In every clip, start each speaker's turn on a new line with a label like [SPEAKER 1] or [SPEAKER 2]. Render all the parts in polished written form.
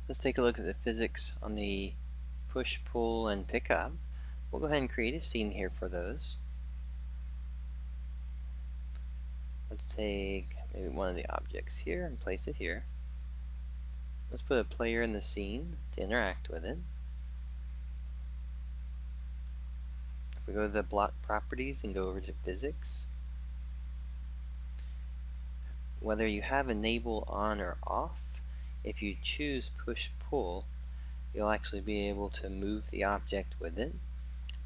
[SPEAKER 1] Let's take a look at the physics on the push, pull, and pick up. We'll go ahead and create a scene here for those. Let's take maybe one of the objects here and place it here. Let's put a player in the scene to interact with it. If we go to the block properties and go over to physics, whether you have enable on or off, if you choose push pull, you'll actually be able to move the object with it.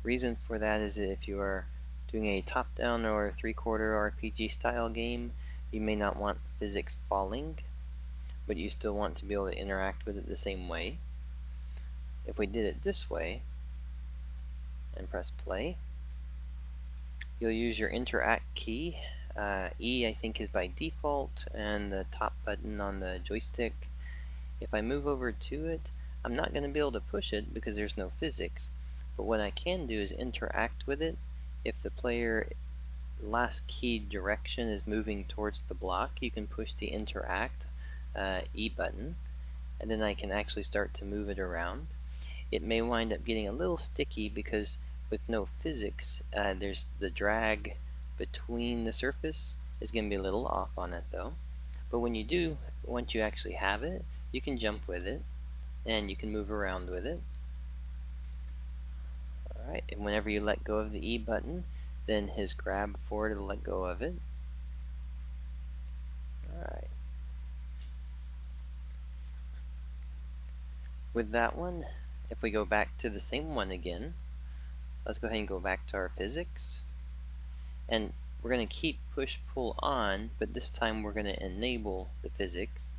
[SPEAKER 1] Reason for that is that if you are doing a top-down or three-quarter RPG style game, you may not want physics falling, but you still want to be able to interact with it the same way. If we did it this way and press play, you'll use your interact key. E I think is by default, and the top button on the joystick. If I move over to it, I'm not going to be able to push it because there's no physics, but what I can do is interact with it. If the player last key direction is moving towards the block, you can push the interact E button, and then I can actually start to move it around. It may wind up getting a little sticky because with no physics, there's the drag between the surface is going to be a little off on it though. But when you do, once you actually have it, you can jump with it and you can move around with it. Alright, and whenever you let go of the E button, then his grab forward to let go of it. Alright. With that one, if we go back to the same one again, let's go ahead and go back to our physics. And we're going to keep push pull on, but this time we're going to enable the physics.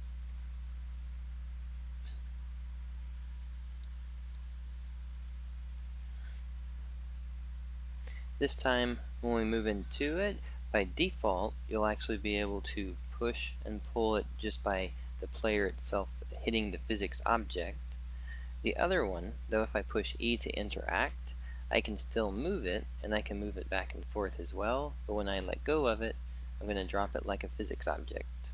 [SPEAKER 1] This time when we move into it, by default you'll actually be able to push and pull it just by the player itself hitting the physics object. The other one, though, if I push E to interact, I can still move it, and I can move it back and forth as well, but when I let go of it, I'm going to drop it like a physics object.